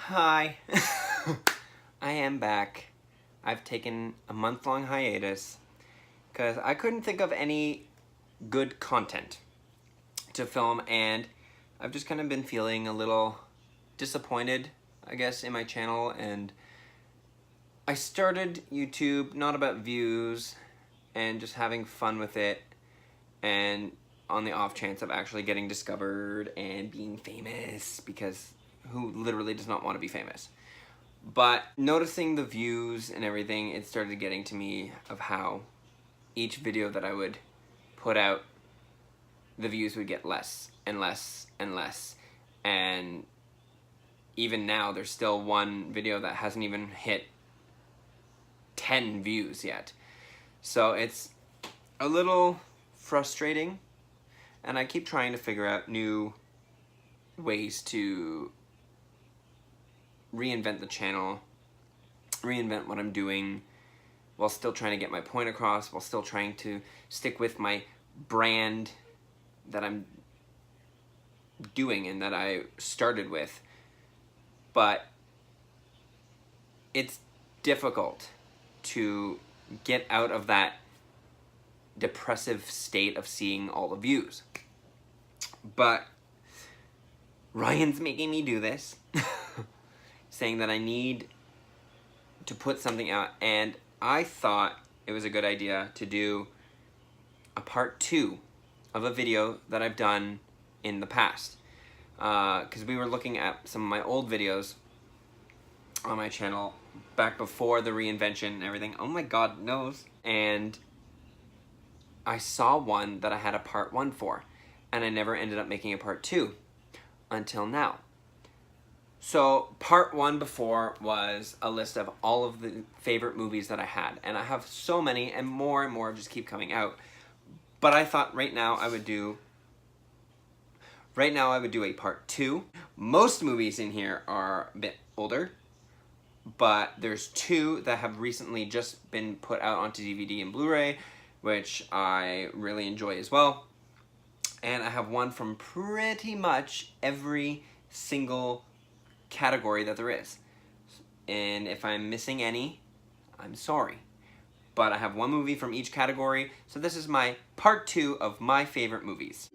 Hi. I am back. I've taken a month-long hiatus because I couldn't think of any good content to film, and I've just kind of been feeling a little disappointed, I guess, in my channel. And I started YouTube not about views and just having fun with it, and on the off chance of actually getting discovered and being famous, because who literally does not want to be famous? But noticing the views and everything, it started getting to me of how each video that I would put out, the views would get less and less and less. And even now, there's still one video that hasn't even hit 10 views yet. So it's a little frustrating, and I keep trying to figure out new ways to reinvent the channel, reinvent what I'm doing, while still trying to get my point across, while still trying to stick with my brand that I'm doing and that I started with. But it's difficult to get out of that depressive state of seeing all the views. But Ryan's making me do this, saying that I need to put something out, and I thought it was a good idea to do a part 2 of a video that I've done in the past. Because we were looking at some of my old videos on my channel back before the reinvention and everything. Oh my god, nose. And I saw one that I had a part 1 for, and I never ended up making a part 2 until now. So part 1 before was a list of all of the favorite movies that I had, and I have so many, and more just keep coming out. But I thought right now I would do a part 2. Most movies in here are a bit older, but there's 2 that have recently just been put out onto DVD and Blu-ray, which I really enjoy as well. And I have one from pretty much every single category that there is. And if I'm missing any, I'm sorry. But I have one movie from each category, so this is my part 2 of my favorite movies.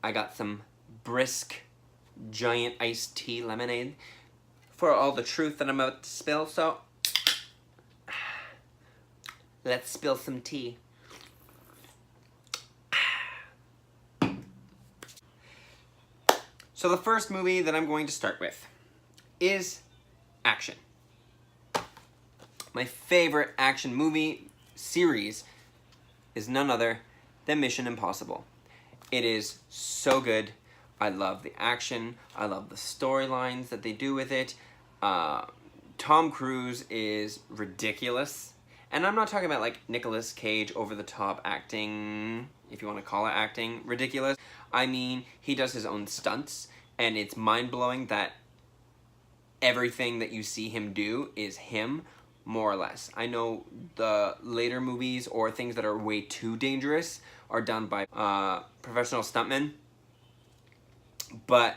I got some brisk giant iced tea lemonade for all the truth that I'm about to spill, so let's spill some tea. So the first movie that I'm going to start with is action. My favorite action movie series is none other than Mission Impossible. It is so good. I love the action. I love the storylines that they do with it. Tom Cruise is ridiculous. And I'm not talking about like Nicolas Cage over-the-top acting, if you want to call it acting, ridiculous. I mean, he does his own stunts, and it's mind-blowing that everything that you see him do is him, more or less. I know the later movies or things that are way too dangerous are done by professional stuntmen, but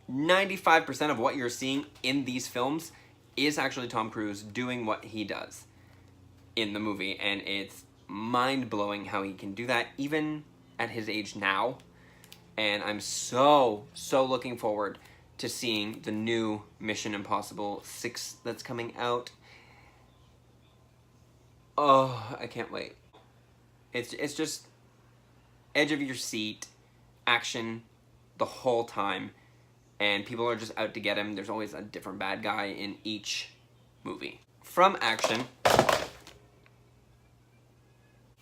95% of what you're seeing in these films is actually Tom Cruise doing what he does in the movie, and it's mind-blowing how he can do that even at his age now. And I'm so looking forward to seeing the new Mission Impossible 6 that's coming out. Oh, I can't wait. It's just edge of your seat action the whole time, and people are just out to get him. There's always a different bad guy in each movie. From action,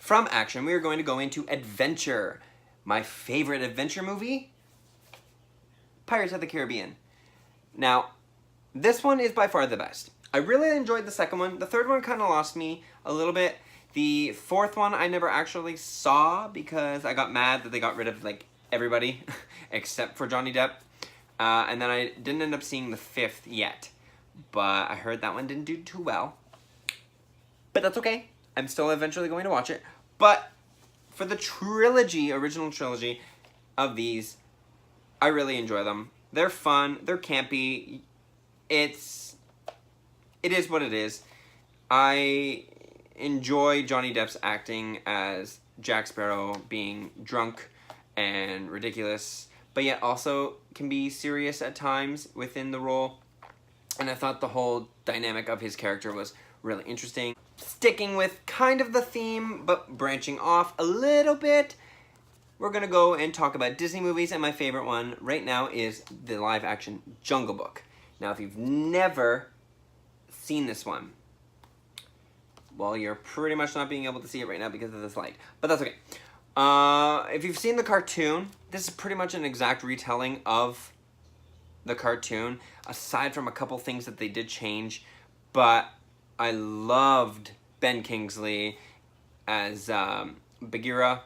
From action, we are going to go into adventure. My favorite adventure movie? Pirates of the Caribbean. Now, this one is by far the best. I really enjoyed the second one. The third one kind of lost me a little bit. The fourth one I never actually saw because I got mad that they got rid of like everybody except for Johnny Depp. And then I didn't end up seeing the fifth yet. But I heard that one didn't do too well. But that's okay. I'm still eventually going to watch it. But for the trilogy, original trilogy of these, I really enjoy them. They're fun. They're campy. It is what it is. I enjoy Johnny Depp's acting as Jack Sparrow being drunk and ridiculous, but yet also can be serious at times within the role. And I thought the whole dynamic of his character was really interesting. Sticking with kind of the theme, but branching off a little bit, we're gonna go and talk about Disney movies, and my favorite one right now is the live-action Jungle Book. Now, if you've never seen this one, well, you're pretty much not being able to see it right now because of this light, but that's okay. If you've seen the cartoon, this is pretty much an exact retelling of the cartoon, aside from a couple things that they did change, but I loved Ben Kingsley as Bagheera.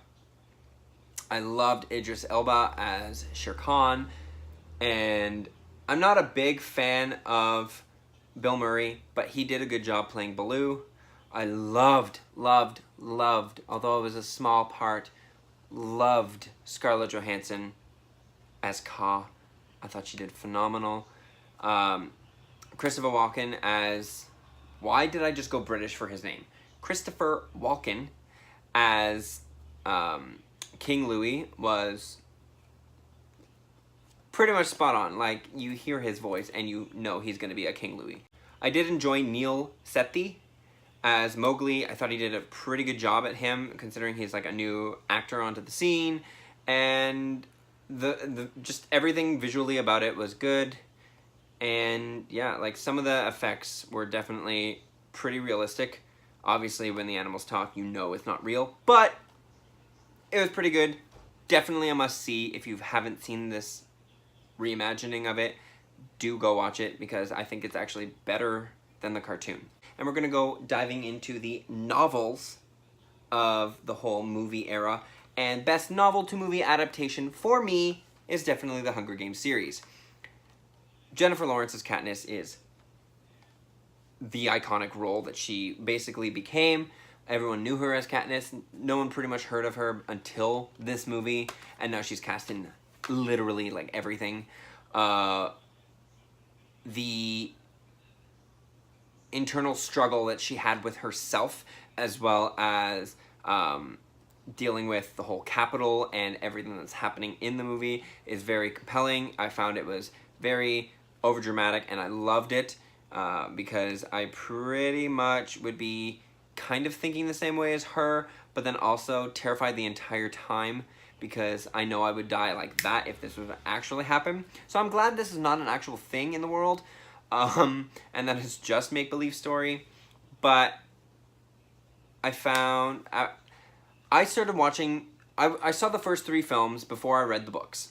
I loved Idris Elba as Shere Khan, and I'm not a big fan of Bill Murray, but he did a good job playing Baloo. I loved, although it was a small part, loved Scarlett Johansson as Kaa. I thought she did phenomenal. Christopher Walken as... Why did I just go British for his name? Christopher Walken as King Louis was pretty much spot on. Like, you hear his voice and you know he's going to be a King Louis. I did enjoy Neil Sethi as Mowgli. I thought he did a pretty good job at him, considering he's like a new actor onto the scene. And the just everything visually about it was good. And yeah, like some of the effects were definitely pretty realistic. Obviously, when the animals talk, you know it's not real. But it was pretty good. Definitely a must-see. If you haven't seen this reimagining of it, do go watch it because I think it's actually better than the cartoon. And we're going to go diving into the novels of the whole movie era. And best novel to movie adaptation for me is definitely the Hunger Games series. Jennifer Lawrence's Katniss is the iconic role that she basically became. Everyone knew her as Katniss. No one pretty much heard of her until this movie, and now she's cast in literally like everything. The internal struggle that she had with herself, as well as dealing with the whole Capitol and everything that's happening in the movie, is very compelling. I found it was very overdramatic, and I loved it because I pretty much would be kind of thinking the same way as her, but then also terrified the entire time because I know I would die like that if this would actually happen. So I'm glad this is not an actual thing in the world, and that it's just make-believe story. But I found... I started watching... I saw the first 3 films before I read the books.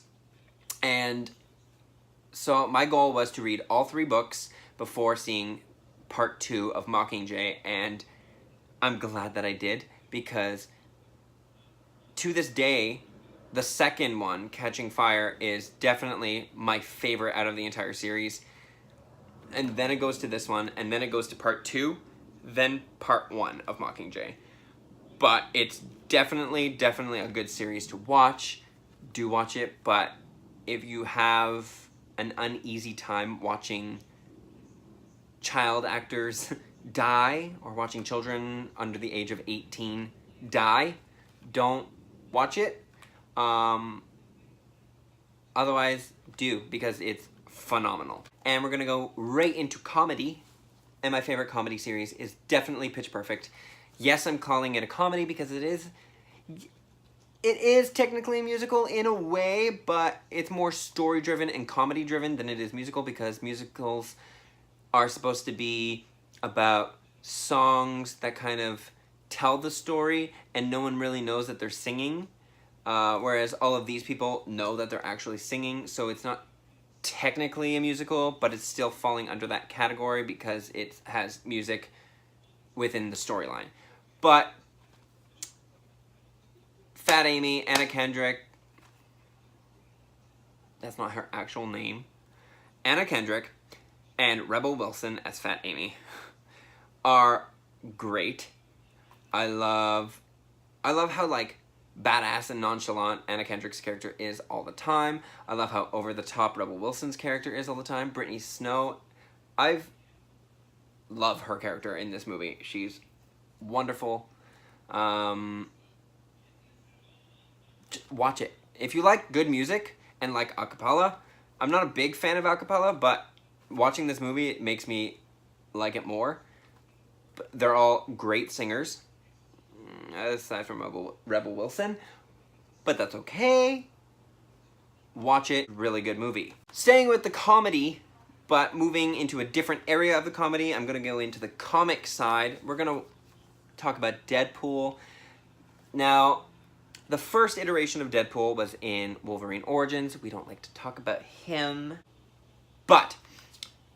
And so my goal was to read all 3 books before seeing part 2 of Mockingjay, and I'm glad that I did, because to this day, the second one, Catching Fire, is definitely my favorite out of the entire series. And then it goes to this one, and then it goes to part 2, then part 1 of Mockingjay. But it's definitely a good series to watch. Do watch it, but if you have an uneasy time watching child actors die, or watching children under the age of 18 die, don't watch it. Otherwise, do, because it's phenomenal. And we're gonna go right into comedy, and my favorite comedy series is definitely Pitch Perfect. Yes, I'm calling it a comedy because it is technically a musical in a way, but it's more story-driven and comedy-driven than it is musical, because musicals are supposed to be about songs that kind of tell the story and no one really knows that they're singing. Whereas all of these people know that they're actually singing, so it's not technically a musical, but it's still falling under that category because it has music within the storyline. But Fat Amy, Anna Kendrick, that's not her actual name, Anna Kendrick and Rebel Wilson as Fat Amy are great. I love how like badass and nonchalant Anna Kendrick's character is all the time. I love how over the top Rebel Wilson's character is all the time. Brittany Snow, love her character in this movie. She's wonderful. Watch it. If you like good music and like acapella, I'm not a big fan of acapella, but watching this movie, it makes me like it more. But they're all great singers, aside from Rebel Wilson, but that's okay. Watch it. Really good movie. Staying with the comedy, but moving into a different area of the comedy, I'm going to go into the comic side. We're going to talk about Deadpool. Now, the first iteration of Deadpool was in Wolverine Origins. We don't like to talk about him. But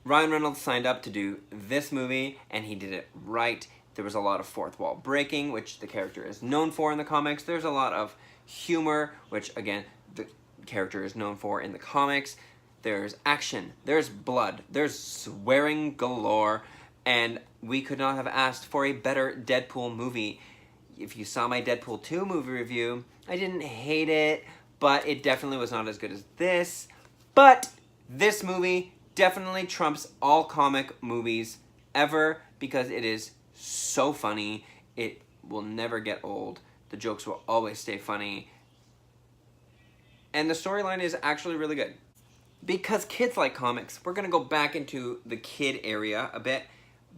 Ryan Reynolds signed up to do this movie, and he did it right. There was a lot of fourth wall breaking, which the character is known for in the comics. There's a lot of humor, which, again, the character is known for in the comics. There's action. There's blood. There's swearing galore. And we could not have asked for a better Deadpool movie. If you saw my Deadpool 2 movie review, I didn't hate it, but it definitely was not as good as this. But this movie definitely trumps all comic movies ever because it is so funny. It will never get old. The jokes will always stay funny. And the storyline is actually really good. Because kids like comics, we're going to go back into the kid area a bit,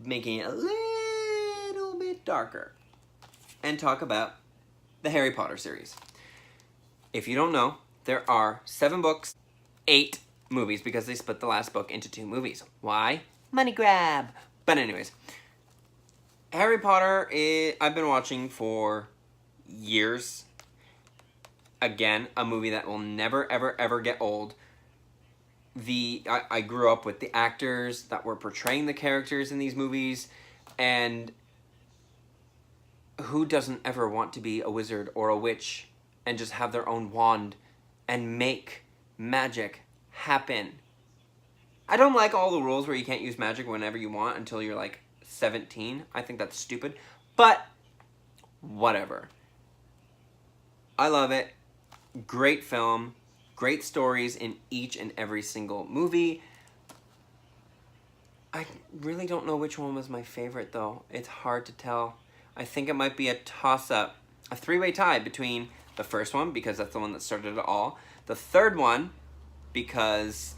making it a little bit darker, and talk about the Harry Potter series. If you don't know, there are 7 books, 8 movies, because they split the last book into 2 movies. Why? Money grab! But anyways, Harry Potter, I've been watching for years. Again, a movie that will never, ever, ever get old. I grew up with the actors that were portraying the characters in these movies, and who doesn't ever want to be a wizard or a witch and just have their own wand and make magic happen? I don't like all the rules where you can't use magic whenever you want until you're like 17. I think that's stupid, but whatever. I love it. Great film. Great stories in each and every single movie. I really don't know which one was my favorite, though. It's hard to tell. I think it might be a toss-up. A 3-way tie between the first one, because that's the one that started it all. The third one, because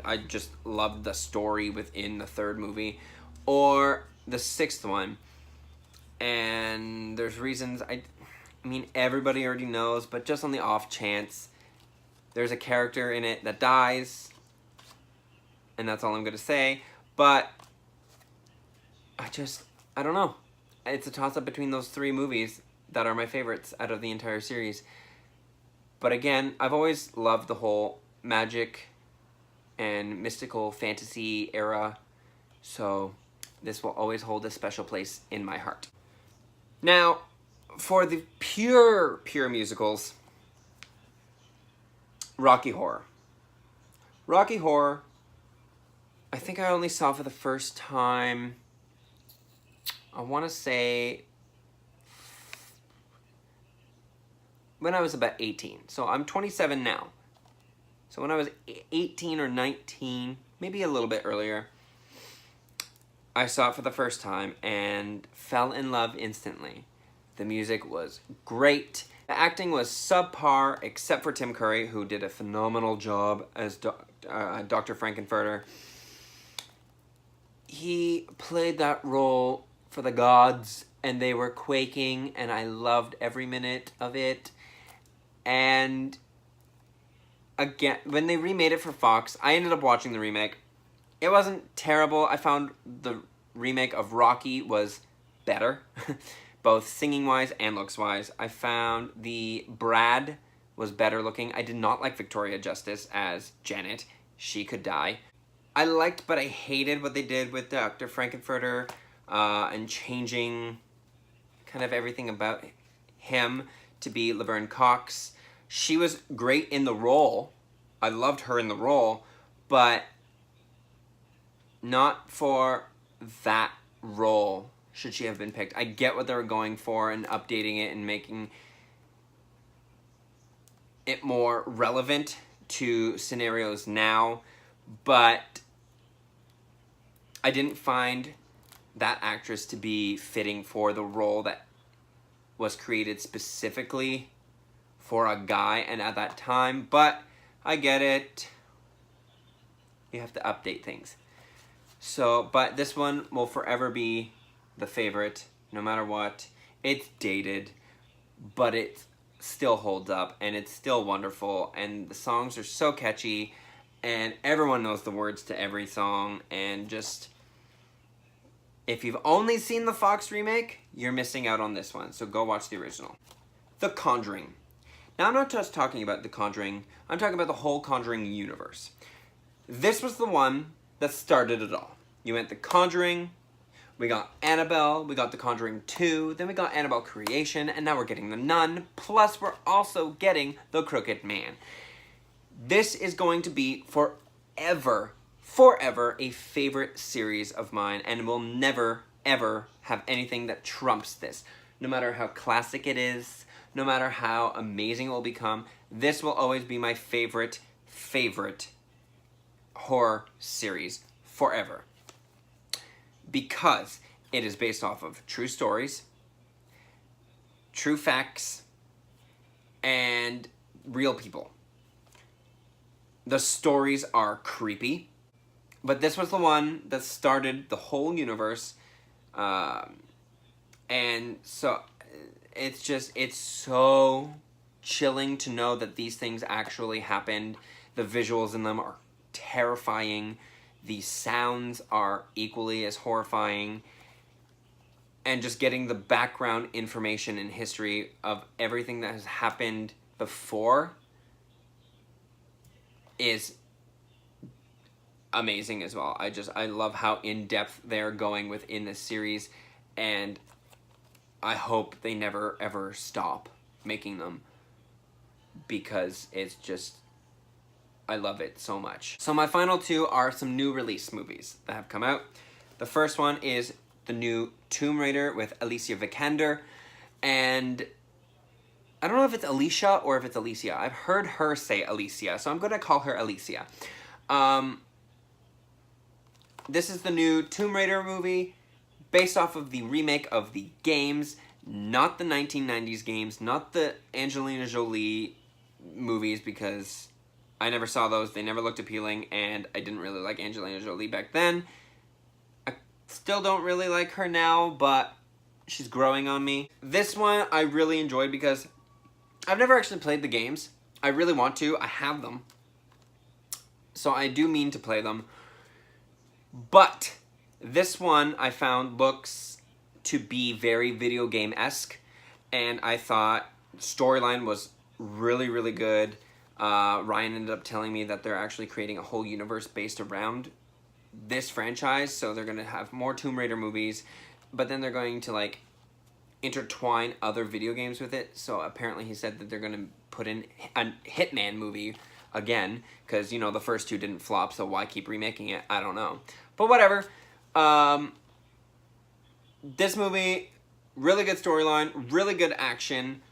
I just loved the story within the third movie. Or the 6th one. And there's reasons, I mean, everybody already knows, but just on the off chance, there's a character in it that dies, and that's all I'm going to say. But I don't know. It's a toss-up between those 3 movies that are my favorites out of the entire series. But again, I've always loved the whole magic and mystical fantasy era, so this will always hold a special place in my heart. Now, for the pure musicals, Rocky Horror. Rocky Horror, I think I only saw for the first time, I want to say, when I was about 18. So I'm 27 now. So when I was 18 or 19, maybe a little bit earlier, I saw it for the first time and fell in love instantly. The music was great. The acting was subpar, except for Tim Curry, who did a phenomenal job as Dr. Frankenfurter. He played that role for the gods, and they were quaking, and I loved every minute of it. And again, when they remade it for Fox, I ended up watching the remake. It wasn't terrible. I found the remake of Rocky was better, both singing-wise and looks-wise. I found the Brad was better looking. I did not like Victoria Justice as Janet. She could die. I liked, but I hated what they did with Dr. Frankenfurter and changing kind of everything about him to be Laverne Cox. She was great in the role. I loved her in the role, but not for that role should she have been picked. I get what they were going for and updating it and making it more relevant to scenarios now, but I didn't find that actress to be fitting for the role that was created specifically for a guy and at that time, but I get it. You have to update things. So, but this one will forever be the favorite, no matter what. It's dated, but it still holds up, and it's still wonderful, and the songs are so catchy, and everyone knows the words to every song, and just, if you've only seen the Fox remake, you're missing out on this one, so go watch the original. The Conjuring. Now, I'm not just talking about The Conjuring, I'm talking about the whole Conjuring universe. This was the one that started it all. You went The Conjuring, we got Annabelle, we got The Conjuring 2, then we got Annabelle Creation, and now we're getting The Nun, plus we're also getting The Crooked Man. This is going to be forever a favorite series of mine, and will never, ever have anything that trumps this. No matter how classic it is, no matter how amazing it will become, this will always be my favorite horror series forever. Because it is based off of true stories, true facts, and real people. The stories are creepy, but this was the one that started the whole universe, and so it's so chilling to know that these things actually happened. The visuals in them are terrifying. The sounds are equally as horrifying. And just getting the background information and history of everything that has happened before is amazing as well. I love how in-depth they're going within this series, and I hope they never ever stop making them, because it's just, I love it so much. So my final two are some new release movies that have come out. The first one is the new Tomb Raider with Alicia Vikander, and I don't know if it's Alicia or if it's Alicia. I've heard her say Alicia, so I'm gonna call her Alicia. This is the new Tomb Raider movie based off of the remake of the games, not the 1990s games, not the Angelina Jolie movies, because I never saw those. They never looked appealing, and I didn't really like Angelina Jolie back then. I still don't really like her now, but she's growing on me. This one I really enjoyed because I've never actually played the games. I really want to. I have them. So I do mean to play them. But this one I found looks to be very video game-esque, and I thought storyline was really, really good. Ryan ended up telling me that they're actually creating a whole universe based around this franchise, so they're going to have more Tomb Raider movies, but then they're going to like intertwine other video games with it. So apparently he said that they're going to put in a Hitman movie again, because, you know, the first two didn't flop, so why keep remaking it? I don't know. But whatever. This movie, really good storyline, really good action,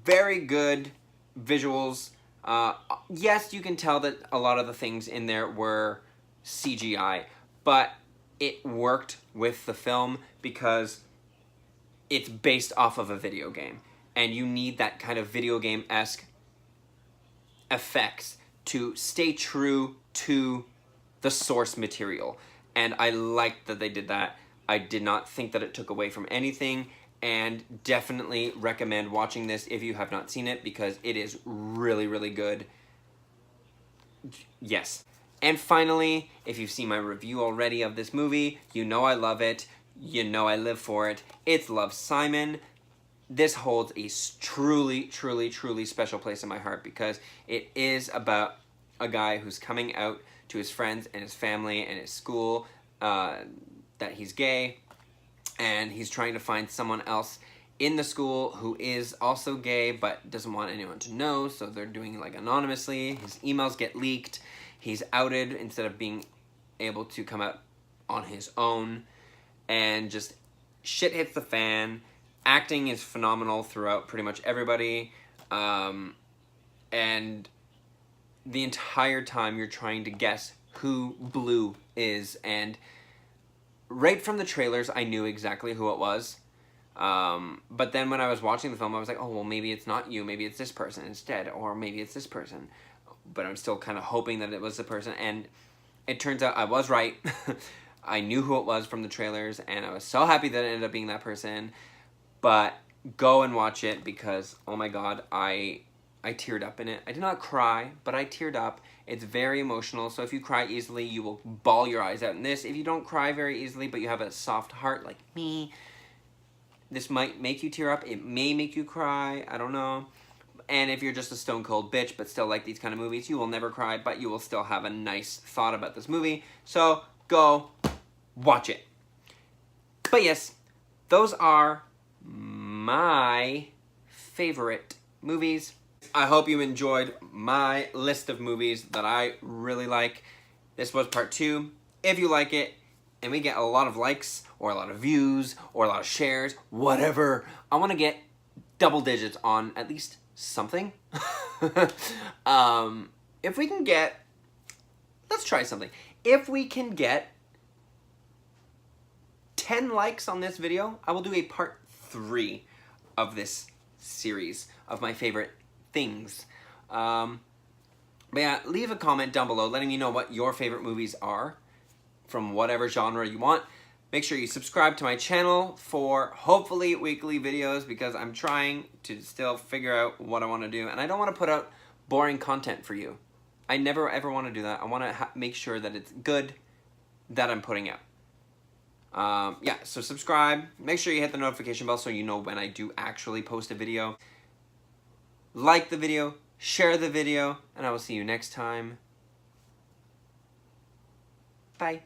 very good visuals. Yes, you can tell that a lot of the things in there were CGI, but it worked with the film because it's based off of a video game, and you need that kind of video game-esque effects to stay true to the source material, and I liked that they did that. I did not think that it took away from anything, and definitely recommend watching this if you have not seen it, because it is really, really good. Yes. And finally, if you've seen my review already of this movie, you know I love it. You know I live for it. It's Love, Simon. This holds a truly, truly, truly special place in my heart because it is about a guy who's coming out to his friends and his family and his school that he's gay, and he's trying to find someone else in the school who is also gay but doesn't want anyone to know, so they're doing it like anonymously. His emails get leaked. He's outed instead of being able to come out on his own, and just shit hits the fan. Acting is phenomenal throughout pretty much everybody, and the entire time you're trying to guess who Blue is, and right from the trailers I knew exactly who it was. But then when I was watching the film, I was like, oh, well, maybe it's not you, maybe it's this person instead, or maybe it's this person. But I'm still kind of hoping that it was the person, and it turns out I was right. I knew who it was from the trailers, and I was so happy that it ended up being that person. But go and watch it because, oh my god, I teared up in it. I did not cry, but I teared up. It's very emotional, so if you cry easily, you will bawl your eyes out in this. If you don't cry very easily, but you have a soft heart like me, this might make you tear up. It may make you cry. I don't know. And if you're just a stone cold bitch but still like these kind of movies, you will never cry, but you will still have a nice thought about this movie. So go watch it. But yes, those are my favorite movies. I hope you enjoyed my list of movies that I really like. This was part 2. If you like it, and we get a lot of likes, or a lot of views, or a lot of shares, whatever, I want to get double digits on at least something. If we can get, let's try something. If we can get 10 likes on this video, I will do a part 3 of this series of my favorite things. But yeah, leave a comment down below letting me know what your favorite movies are from whatever genre you want. Make sure you subscribe to my channel for hopefully weekly videos because I'm trying to still figure out what I want to do, and I don't want to put out boring content for you. I never ever want to do that. I want to make sure that it's good that I'm putting out. Yeah, so subscribe. Make sure you hit the notification bell so you know when I do actually post a video. Like the video, share the video, and I will see you next time. Bye.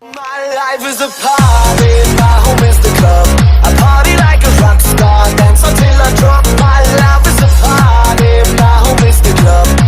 My life is a party, my home is the club. I party like a rock star, dance until I drop. My life is a party, my home is the club.